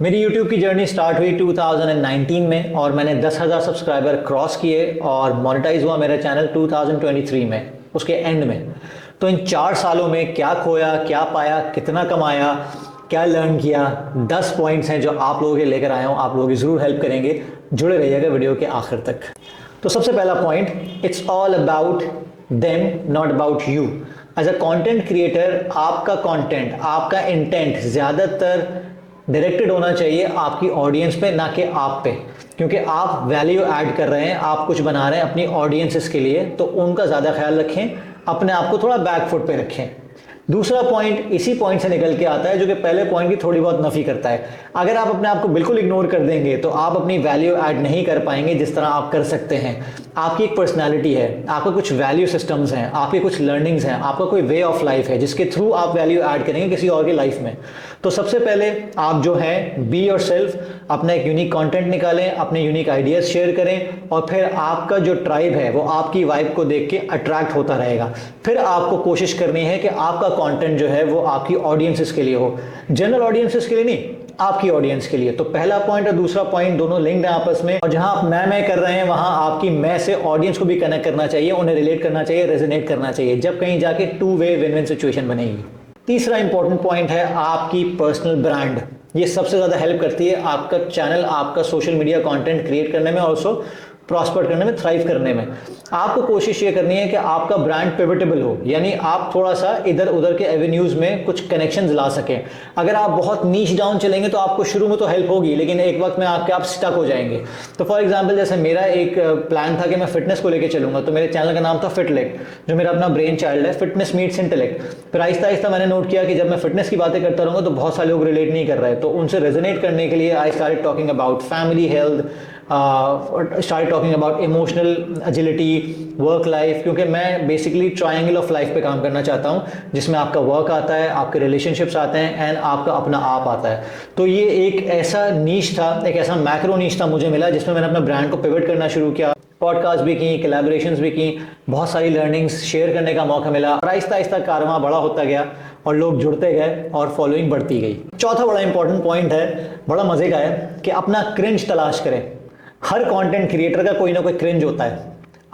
मेरी YouTube की journey start हुई 2019 में और मैंने 10,000 सब्सक्राइबर क्रॉस किए और मोनेटाइज हुआ मेरा चैनल 2023 में, उसके एंड में। तो इन 4 सालों में क्या खोया, क्या पाया, कितना कमाया, क्या लर्न किया, 10 पॉइंट्स हैं जो आप लोगों के लेकर आया हूँ, आप लोगों की ज़रूर हेल्प करेंगे। जुड़े रहिएगा वीडियो के आखिर तक। तो सबसे पहला point, it's all about them not about you. As a content creator आपका कंटेंट, आपका इंटेंट ज़्यादातर डायरेक्टेड होना चाहिए आपकी ऑडियंस पे, ना कि आप पे, क्योंकि आप वैल्यू ऐड कर रहे हैं, आप कुछ बना रहे हैं अपनी ऑडियंसेस के लिए, तो उनका ज़्यादा ख्याल रखें, अपने आप को थोड़ा बैक फुट पे रखें। दूसरा पॉइंट इसी पॉइंट से निकल के आता है, जो कि पहले पॉइंट की थोड़ी बहुत नफी करता है। अगर आप अपने आप को बिल्कुल इग्नोर कर देंगे तो आप अपनी वैल्यू ऐड नहीं कर पाएंगे जिस तरह आप कर सकते हैं। आपकी एक पर्सनालिटी है, आपका कुछ वैल्यू सिस्टम्स हैं, आपके कुछ लर्निंग्स हैं, आपका कोई वे ऑफ लाइफ है जिसके थ्रू आप वैल्यू ऐड करेंगे किसी और की लाइफ में। तो सबसे पहले आप जो है बी योर सेल्फ, अपना एक यूनिक कंटेंट निकालें, अपने यूनिक आइडियाज शेयर करें, और फिर आपका जो ट्राइब है वो आपकी वाइब को देख के अट्रैक्ट होता रहेगा। फिर आपको कोशिश करनी है कि आपका कंटेंट जो है वो आपकी ऑडियंसेस के लिए हो, जनरल ऑडियंसेस के लिए नहीं, आपकी ऑडियंस के लिए। तो पहला पॉइंट और दूसरा पॉइंट दोनों लिंक्ड हैं आपस में, और जहां आप मैं कर रहे हैं वहां आपकी मैं से ऑडियंस को भी कनेक्ट करना चाहिए, उन्हें रिलेट करना चाहिए, रेजोनेट करना चाहिए, जब कहीं जाके two way win win situation बनेगी। तीसरा इंपॉर्टेंट पॉइंट है आपकी पर्सनल ब्रांड। ये सबसे ज़्यादा हेल्प करती है आपका चैनल, आपका सोशल मीडिया कंटेंट क्रिएट करने में, ऑल्सो प्रॉस्पर करने में, थ्राइव करने में। आपको कोशिश ये करनी है कि आपका ब्रांड पिवटेबल हो, यानी आप थोड़ा सा इधर उधर के एवेन्यूज में कुछ कनेक्शंस ला सकें। अगर आप बहुत नीच डाउन चलेंगे तो आपको शुरू में तो हेल्प होगी, लेकिन एक वक्त में आप स्टक हो जाएंगे। तो फॉर एग्जांपल जैसे मेरा एक प्लान था कि मैं फिटनेस को लेकर चलूंगा, तो मेरे चैनल का नाम था फिटलेक्ट, जो मेरा अपना ब्रेन चाइल्ड है, फिटनेस मीट्स इंटेलेक्ट। फिर आहिस्ता आहिस्ता मैंने नोट किया कि जब मैं फिटनेस की बातें करता रहूंगा तो बहुत सारे लोग रिलेट नहीं कर रहे, तो उनसे रेजोनेट करने के लिए I started talking about family health, start talking about emotional agility, work life, क्योंकि मैं बेसिकली ट्रायंगल ऑफ लाइफ पे काम करना चाहता हूँ, जिसमें आपका वर्क आता है, आपके रिलेशनशिप्स आते हैं, एंड आपका अपना आप आता है। तो ये एक ऐसा नीश था, एक ऐसा मैक्रो नीश था मुझे मिला, जिसमें मैंने अपने ब्रांड को पिवट करना शुरू किया, पॉडकास्ट भी की, कोलैबोरेशंस भी की, बहुत सारी लर्निंग्स शेयर करने का मौका मिला, और आहिस्ता आहिस्ता कारवां बड़ा होता गया और लोग जुड़ते गए और फॉलोइंग बढ़ती गई। चौथा बड़ा इंपॉर्टेंट पॉइंट है, बड़ा मजे का है, कि अपना क्रिंज तलाश करें। हर कंटेंट क्रिएटर का कोई ना कोई क्रिंज होता है।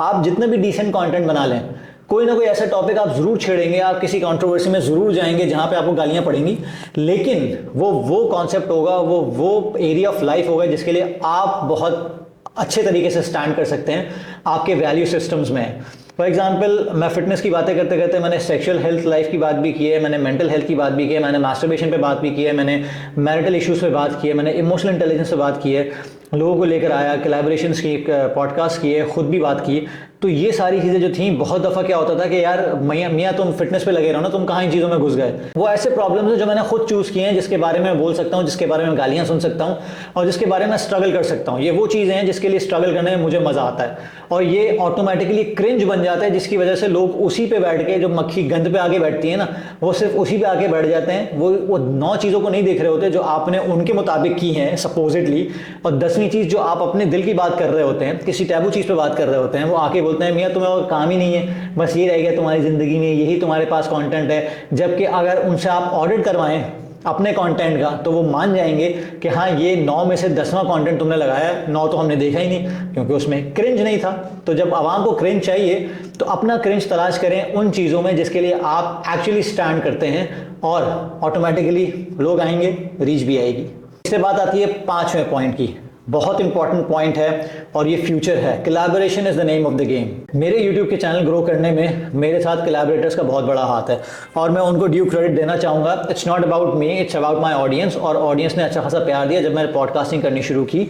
आप जितने भी डिसेंट कंटेंट बना लें, कोई ना कोई ऐसा टॉपिक आप जरूर छेड़ेंगे, आप किसी कंट्रोवर्सी में जरूर जाएंगे जहां पे आपको गालियां पड़ेंगी, लेकिन वो कॉन्सेप्ट होगा, वो एरिया ऑफ लाइफ होगा जिसके लिए आप बहुत अच्छे तरीके से स्टैंड कर सकते हैं, आपके वैल्यू सिस्टम्स में। फॉर एग्जाम्पल, मैं फिटनेस की बातें करते करते मैंने सेक्सुअल हेल्थ लाइफ की बात भी की है, मैंने मेंटल हेल्थ की बात भी की है, मैंने मास्टरबेशन पे बात भी की है, मैंने मैरिटल इश्यूज पे बात की है, मैंने इमोशनल इंटेलिजेंस पे बात की है, लोगों को लेकर आया, कोलैबोरेशंस की, पॉडकास्ट किए, खुद भी बात की। तो ये सारी चीज़ें जो थी, बहुत दफ़ा क्या होता था कि यार मियाँ तुम फिटनेस पे लगे रहो ना, तुम कहाँ इन चीज़ों में घुस गए। वो ऐसे प्रॉब्लम्स हैं जो मैंने खुद चूज़ किए हैं, जिसके बारे में मैं बोल सकता हूँ, जिसके बारे में गालियाँ सुन सकता हूँ, और जिसके बारे में स्ट्रगल कर सकता हूँ। ये वो चीज़ें हैं जिसके लिए स्ट्रगल करने में मुझे मज़ा आता है, और ये ऑटोमेटिकली क्रिंज बन जाता है, जिसकी वजह से लोग उसी पे बैठ के, जो मक्खी गंद पे आके बैठती है ना, वो सिर्फ उसी पे आके बैठ जाते हैं। वो 9 चीज़ों को नहीं देख रहे होते जो आपने उनके मुताबिक की हैं सपोजिटली, और 10वीं चीज़ जो आप अपने दिल की बात कर रहे होते हैं, किसी टैबू चीज़ पे बात कर रहे होते हैं, वो आके बोलते हैं मियाँ तुम्हें और काम ही नहीं है, बस ये रह गया तुम्हारी ज़िंदगी में, यही तुम्हारे पास कंटेंट है। जबकि अगर उनसे आप ऑडिट करवाएं अपने कंटेंट का, तो वो मान जाएंगे कि हाँ, ये 9 में से 10वां कंटेंट तुमने लगाया है, 9 तो हमने देखा ही नहीं, क्योंकि उसमें क्रिंज नहीं था। तो जब आवाम को क्रिंज चाहिए तो अपना क्रिंज तलाश करें उन चीज़ों में जिसके लिए आप एक्चुअली स्टैंड करते हैं, और ऑटोमेटिकली लोग आएंगे, रीच भी आएगी। इससे बात आती है 5वें पॉइंट की, बहुत इंपॉर्टेंट पॉइंट है, और ये फ्यूचर है। Collaboration is the name of the game. मेरे यूट्यूब के चैनल ग्रो करने में मेरे साथ कोलैबोरेटर्स का बहुत बड़ा हाथ है, और मैं उनको ड्यू क्रेडिट देना चाहूँगा। It's not about me, it's about my audience. और ऑडियंस ने अच्छा खासा प्यार दिया जब मैंने पॉडकास्टिंग करनी शुरू की,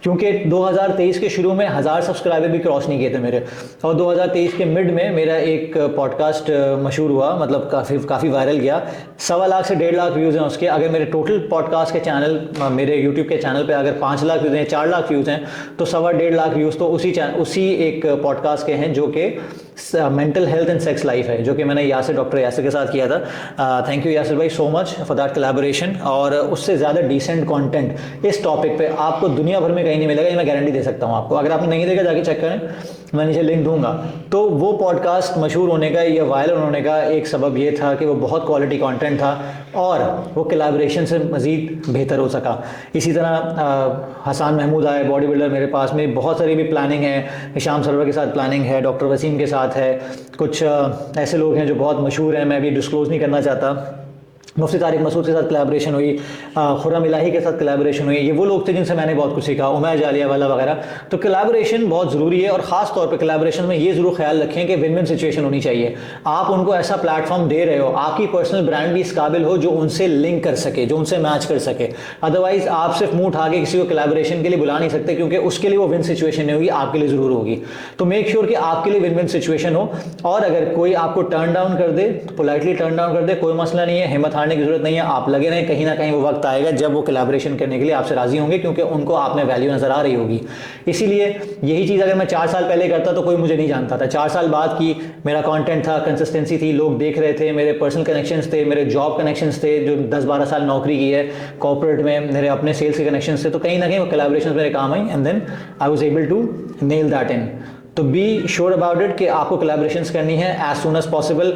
क्योंकि 2023 के शुरू में 1000 सब्सक्राइबर भी क्रॉस नहीं किए थे मेरे, और 2023 के मिड में मेरा एक पॉडकास्ट मशहूर हुआ, मतलब काफ़ी वायरल गया। 1.25 लाख से 1.5 लाख व्यूज़ हैं उसके। अगर मेरे टोटल पॉडकास्ट के चैनल, मेरे यूट्यूब के चैनल पे अगर 5 लाख व्यूज़ हैं, 4 लाख व्यूज़ हैं, तो 1.25 लाख व्यूज़ तो उसी एक पॉडकास्ट के हैं, जो कि mental health and sex life है, जो कि मैंने डॉक्टर यासिर के साथ किया था। थैंक यू यासिर भाई so much for that collaboration. और उससे ज़्यादा डिसेंट कंटेंट इस टॉपिक पे आपको दुनिया भर में कहीं नहीं मिलेगा, ये मैं गारंटी दे सकता हूँ आपको। अगर आपने नहीं देखा जाके चेक करें। मैं नीचे लिंक दूंगा। तो वो पॉडकास्ट मशहूर होने का या वायरल होने का एक सबब ये था कि वो बहुत क्वालिटी कंटेंट था और वो कोलैबोरेशन से मज़ीद बेहतर हो सका। इसी तरह हसन महमूद आए बॉडी बिल्डर मेरे पास में, बहुत सारी भी प्लानिंग है, हिशाम सरवर के साथ प्लानिंग है, डॉक्टर वसीम के साथ है, कुछ ऐसे लोग हैं जो बहुत मशहूर हैं, मैं अभी डिस्क्लोज़ नहीं करना चाहता। मुफ्ती तारिक मसूद के साथ कोलैबोरेशन हुई, खुर्रम इलाही के साथ कोलैबोरेशन हुई, ये वो लोग थे जिनसे मैंने बहुत कुछ सीखा, उमैर जालियावाला वगैरह। तो कोलैबोरेशन बहुत ज़रूरी है और ख़ास तौर पे कोलैबोरेशन में ये ज़रूर ख्याल रखें कि विन विन सिचुएशन होनी चाहिए। आप उनको ऐसा प्लेटफॉर्म दे रहे हो, आपकी पर्सनल ब्रांड भी इस काबिल हो जो उनसे लिंक कर सके, जो उनसे मैच कर सके। अदरवाइज आप सिर्फ मुंह उठा के किसी को कोलैबोरेशन के लिए बुला नहीं सकते, क्योंकि उसके लिए वो विन सिचुएशन नहीं होगी, आपके लिए ज़रूर होगी। तो मेक श्योर कि आपके लिए विन विन सिचुएशन हो। और अगर कोई आपको टर्न डाउन कर दे, पोलाइटली टर्न डाउन कर दे, कोई मसला नहीं है, हिम्मत हारने की जरूरत नहीं है। आप लगे रहें, कहीं ना कहीं वो वक्त आएगा जब वो कोलैबोरेशन करने के लिए आपसे राजी होंगे, क्योंकि उनको आप में वैल्यू नजर आ रही होगी। इसीलिए यही चीज़ अगर मैं 4 साल पहले करता तो कोई मुझे नहीं जानता था। 4 साल बाद की मेरा कंटेंट था, कंसिस्टेंसी थी, लोग देख रहे थे, मेरे पर्सनल कनेक्शंस थे, मेरे जॉब कनेक्शंस थे, जो 10-12 साल नौकरी की है कॉर्पोरेट में, मेरे अपने सेल्स के कनेक्शंस थे। तो कहीं ना कहीं वो कोलैबोरेशन मेरे काम आई and then I was able to nail that in. तो बी श्योर अबाउट इट कि आपको कोलैबोरेशंस करनी है एज सून एज पॉसिबल।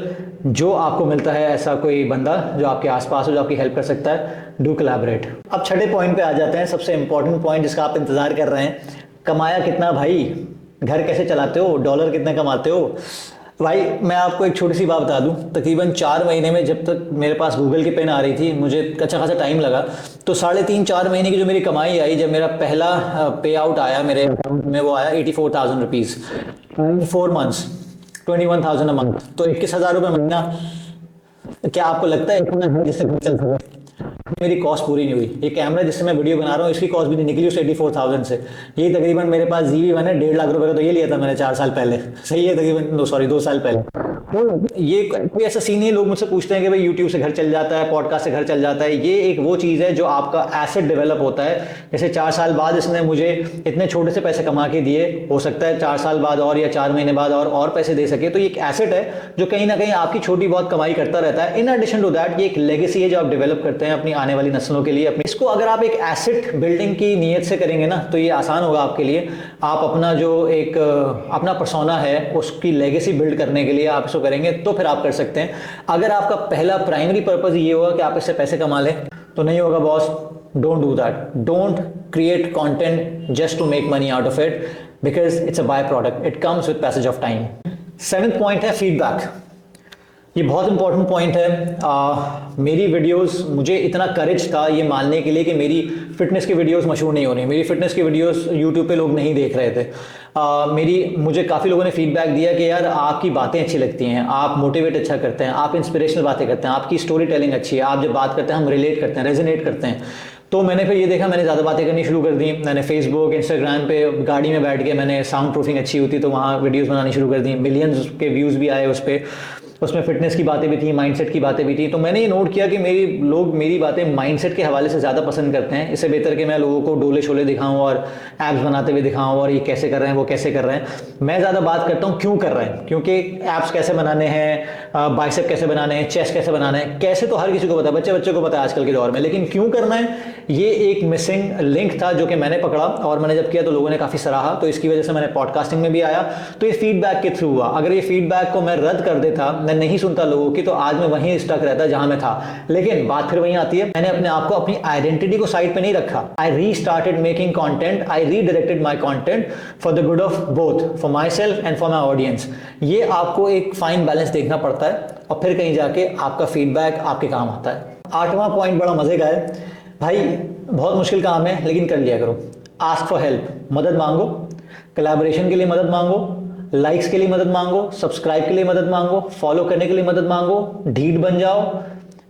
जो आपको मिलता है ऐसा कोई बंदा जो आपके आसपास हो, जो आपकी हेल्प कर सकता है, डू कोलैबोरेट। अब छठे पॉइंट पे आ जाते हैं, सबसे इंपॉर्टेंट पॉइंट जिसका आप इंतजार कर रहे हैं। कमाया कितना भाई, घर कैसे चलाते हो, डॉलर कितने कमाते हो। भाई मैं आपको एक छोटी सी बात बता दूं, तकरीबन 4 महीने में जब तक मेरे पास गूगल की पेन आ रही थी, मुझे अच्छा खासा टाइम लगा, तो 3.5-4 महीने की जो मेरी कमाई आई, जब मेरा पहला पे आउट आया मेरे अकाउंट में, वो आया 84,000 रुपीज़ 4 मंथ्स, 21,000 अ मंथ, तो 21,000 रुपये महीना। क्या आपको लगता है इतना है जिससे घर चल सके? मेरी कॉस्ट पूरी नहीं हुई। ये कैमरा जिससे मैं वीडियो बना रहा हूँ, इसकी कॉस्ट भी नहीं निकली उस 84,000 से। ये तकरीबन मेरे पास ZV-1 है 1.5 लाख रुपए का, तो ये लिया था मैंने 4 साल पहले, सही है, तकरीबन 2 साल पहले। तो ये कोई ऐसा सीन नहीं, लोग मुझसे पूछते हैं कि भाई यूट्यूब से घर चल जाता है, पॉडकास्ट से घर चल जाता है। ये एक वो चीज़ है जो आपका एसेट डेवलप होता है। जैसे 4 साल बाद इसने मुझे इतने छोटे से पैसे कमा के दिए, हो सकता है 4 साल बाद और या 4 महीने बाद और पैसे दे सके। तो ये एक एसेट है जो कहीं ना कहीं आपकी छोटी बहुत कमाई करता रहता है। इन एडिशन टू दैट ये एक लेगेसी है जो आप डेवलप करते हैं अपनी आने वाली नस्लों के लिए। अपनी इसको अगर आप एक एसेट बिल्डिंग की नीयत से करेंगे ना, तो ये आसान होगा आपके लिए। आप अपना जो एक अपना पर्सोना है उसकी लेगेसी बिल्ड करने के लिए आप इसको करेंगे, तो फिर आप कर सकते हैं। अगर आपका पहला प्राइमरी पर्पस ये होगा कि आप इससे पैसे कमा लें, तो नहीं होगा boss. Don't do that. Don't create content just to make money out of it, because it's a byproduct, it comes with passage of time. 7th point है फीडबैक। ये बहुत इंपॉर्टेंट पॉइंट है। मेरी वीडियोस, मुझे इतना करेज था ये मानने के लिए कि मेरी फिटनेस की वीडियोस मशहूर नहीं हो रही, मेरी फिटनेस की वीडियोस यूट्यूब पे लोग नहीं देख रहे थे। मुझे काफ़ी लोगों ने फीडबैक दिया कि यार आपकी बातें अच्छी लगती हैं, आप मोटिवेट अच्छा करते हैं, आप इंस्पिरेशनल बातें करते हैं, आपकी स्टोरी टेलिंग अच्छी है, आप जब बात करते हैं हम रिलेट करते हैं, रेजोनेट करते हैं। तो मैंने फिर ये देखा, मैंने ज़्यादा बातें करनी शुरू कर दी। मैंने फेसबुक, इंस्टाग्राम पे गाड़ी में बैठ के मैंने साउंड प्रूफिंग अच्छी होती तो वहाँ वीडियोस बनानी शुरू कर दी। मिलियंस के व्यूज़ भी आए उस पर। उसमें फिटनेस की बातें भी थी, माइंडसेट की बातें भी थी। तो मैंने ये नोट किया कि लोग मेरी बातें माइंडसेट के हवाले से ज़्यादा पसंद करते हैं। इससे बेहतर कि मैं लोगों को डोले शोले दिखाऊं और एप्स बनाते हुए दिखाऊं और ये कैसे कर रहे हैं, वो कैसे कर रहे हैं। मैं ज़्यादा बात करता हूँ क्यों कर रहे हैं, क्योंकि एप्स कैसे बनाने हैं, बाइसेप कैसे बनाने हैं, चेस्ट कैसे बनाना है। कैसे तो हर किसी को पता है, बच्चे को पता है आजकल के दौर में, लेकिन क्यों करना है ये एक मिसिंग लिंक था जो कि मैंने पकड़ा। और मैंने जब किया तो लोगों ने काफ़ी सराहा, तो इसकी वजह से मैंने पॉडकास्टिंग में भी आया। तो ये फीडबैक के थ्रू हुआ। अगर ये फीडबैक को मैं रद्द कर देता, मैं नहीं सुनता लोगों की, तो आज मैं वहीं स्टक रहता जहां मैं था। लेकिन बात फिर वहीं आती है, मैंने अपने आप को, अपनी आइडेंटिटी को साइड पे नहीं रखा। I restarted making content, I redirected my content for the good of both, for my self and for my audience. ये आपको एक फाइन बैलेंस देखना पड़ता है और फिर कहीं जाके आपका फीडबैक आपके काम आता है। 8वां पॉइंट बड़ा मजे का है भाई, बहुत मुश्किल काम है लेकिन कर लिया करो। आस्क फॉर हेल्प, मदद मांगो, कोलैबोरेशन के लिए मदद मांगो, लाइक्स के लिए मदद मांगो, सब्सक्राइब के लिए मदद मांगो, फॉलो करने के लिए मदद मांगो, ढीठ बन जाओ,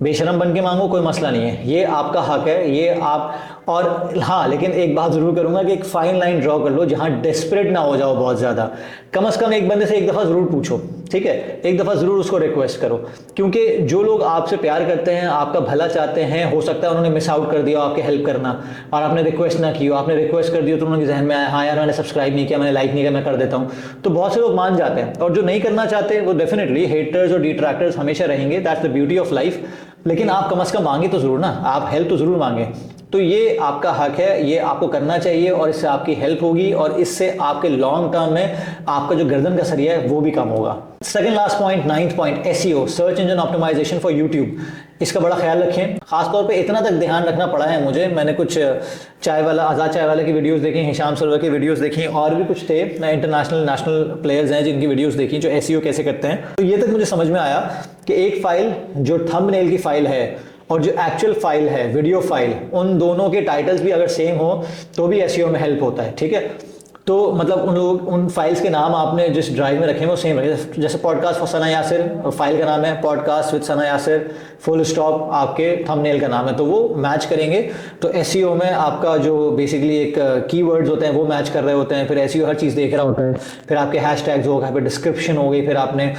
बेशरम बन के मांगो, कोई मसला नहीं है, ये आपका हक है, ये आप। और हाँ, लेकिन एक बात जरूर करूंगा कि एक फाइन लाइन ड्रॉ कर लो जहां डेस्परेट ना हो जाओ बहुत ज्यादा। कम से कम एक बंदे से एक दफा जरूर पूछो, ठीक है, एक दफा जरूर उसको रिक्वेस्ट करो, क्योंकि जो लोग आपसे प्यार करते हैं, आपका भला चाहते हैं, हो सकता है उन्होंने मिस आउट कर दिया आपके हेल्प करना, और आपने रिक्वेस्ट ना की हो, आपने रिक्वेस्ट कर दिया तो उनके जहन में आया हाँ यार मैंने सब्सक्राइब नहीं किया, मैंने लाइक नहीं किया, मैं कर देता हूँ। तो बहुत से लोग मान जाते हैं, और जो नहीं करना चाहते वो डेफिनेटली हेटर्स और डिट्रैक्टर्स हमेशा रहेंगे, that's the beauty of life. लेकिन आप कम से कम मांगे तो जरूर ना, आप हेल्प तो जरूर मांगे। तो ये आपका हक है, ये आपको करना चाहिए और इससे आपकी हेल्प होगी और इससे आपके लॉन्ग टर्म में आपका जो गर्दन का सरिया है वो भी कम होगा। Second last point, 9th point, SEO, search engine optimization for YouTube. इसका बड़ा ख्याल रखें। खासतौर पे इतना तक ध्यान रखना पड़ा है मुझे, मैंने कुछ चाय वाला, आज़ाद चाय वाले की वीडियोस देखी, हिशाम सरवर की वीडियोस देखी और भी कुछ थे इंटरनेशनल नेशनल प्लेयर्स हैं जिनकी वीडियोस देखी जो एसईओ कैसे करते हैं। तो ये तक मुझे समझ में आया कि एक फाइल जो थंबनेल की फाइल है और जो एक्चुअल फाइल है वीडियो फाइल, उन दोनों के टाइटल्स भी अगर सेम हो तो भी एसईओ में हेल्प होता है। ठीक है, तो मतलब उन फाइल्स के नाम आपने जिस ड्राइव में रखे हैं वो सेम रखे। जैसे podcast for Sana Yasir, file का नाम है podcast with Sana Yasir, full stop आपके थंबनेल का नाम है, तो वो मैच करेंगे। तो एसईओ में आपका जो बेसिकली एक कीवर्ड्स होते हैं वो मैच कर रहे होते हैं, फिर एसईओ हर चीज़ देख रहा होता है, फिर आपके हैशटैग्स होगा, फिर डिस्क्रिप्शन हो गई, फिर आपने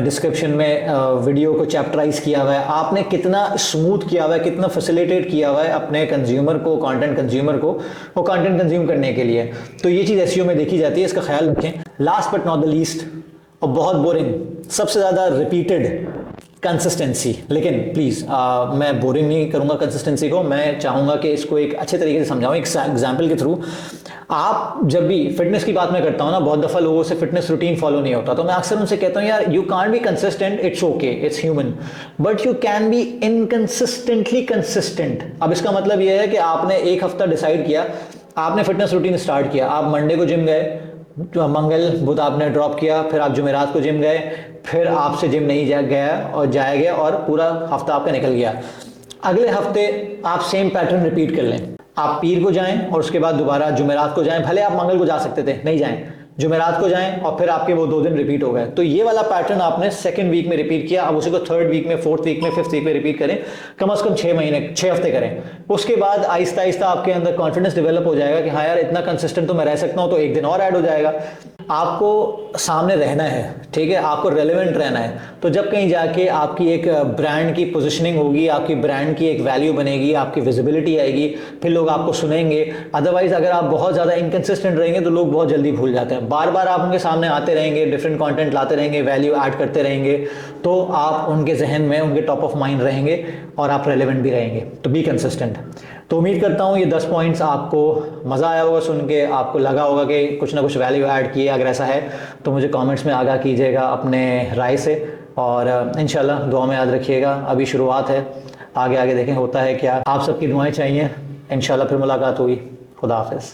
डिस्क्रिप्शन में वीडियो को चैप्टराइज किया हुआ है, आपने कितना स्मूथ किया हुआ है, कितना फैसिलिटेट किया हुआ है अपने कंज्यूमर को, कंटेंट कंज्यूमर को वो कंटेंट कंज्यूम करने के लिए। तो ये चीज़ एसईओ में देखी जाती है, इसका ख्याल रखें। Last but not the least और बहुत बोरिंग, सबसे ज़्यादा रिपीटेड, कंसिस्टेंसी। लेकिन प्लीज़ मैं बोरिंग नहीं करूंगा कंसिस्टेंसी को, मैं चाहूंगा कि इसको एक अच्छे तरीके से समझाऊं, एक एग्जाम्पल के थ्रू। आप जब भी फिटनेस की बात मैं करता हूं ना, बहुत दफ़ा लोगों से फिटनेस रूटीन फॉलो नहीं होता, तो मैं अक्सर उनसे कहता हूं यार you can't be consistent, it's okay, it's human, but you can be inconsistently consistent. अब इसका मतलब यह है कि आपने एक हफ्ता डिसाइड किया, आपने फिटनेस रूटीन स्टार्ट किया, आप मंडे को जिम गए, मंगल बुध आपने ड्रॉप किया, फिर आप जुमेरात को जिम गए, फिर आपसे जिम नहीं जाया गया और पूरा हफ्ता आपका निकल गया। अगले हफ्ते आप सेम पैटर्न रिपीट कर लें, आप पीर को जाएं और उसके बाद दोबारा जुमेरात को जाएं, भले आप मंगल को जा सकते थे, नहीं जाएं, जुमेरात को जाएं और फिर आपके वो 2 दिन रिपीट हो गए। तो ये वाला पैटर्न आपने सेकंड वीक में रिपीट किया, अब उसी को थर्ड वीक में, फोर्थ वीक में, फिफ्थ वीक में रिपीट करें, कम से कम 6 हफ्ते करें। उसके बाद आहिस्ता आहिस्ता आपके अंदर कॉन्फिडेंस डेवलप हो जाएगा कि हाँ यार इतना कंसिस्टेंट तो मैं रह सकता हूँ, तो एक दिन और ऐड हो जाएगा। आपको सामने रहना है, ठीक है, आपको रेलेवेंट रहना है। तो जब कहीं जाके आपकी एक ब्रांड की पोजीशनिंग होगी, आपकी ब्रांड की एक वैल्यू बनेगी, आपकी विजिबिलिटी आएगी, फिर लोग आपको सुनेंगे। अदरवाइज अगर आप बहुत ज़्यादा इनकंसिस्टेंट रहेंगे तो लोग बहुत जल्दी भूल जाते हैं। बार बार आप उनके सामने आते रहेंगे, डिफरेंट कंटेंट लाते रहेंगे, वैल्यू ऐड करते रहेंगे, तो आप उनके जहन में, उनके टॉप ऑफ माइंड रहेंगे और आप रेलेवेंट भी रहेंगे। तो बी कंसिस्टेंट। तो उम्मीद करता हूँ ये 10 पॉइंट्स आपको मज़ा आया होगा सुन के, आपको लगा होगा कि कुछ ना कुछ वैल्यू ऐड किए। अगर ऐसा है तो मुझे कमेंट्स में आगाह कीजिएगा अपने राय से, और इंशाल्लाह दुआ में याद रखिएगा। अभी शुरुआत है, आगे आगे देखें होता है क्या। आप सबकी दुआएं चाहिए, इंशाल्लाह फिर मुलाकात होगी। खुदा हाफिज़।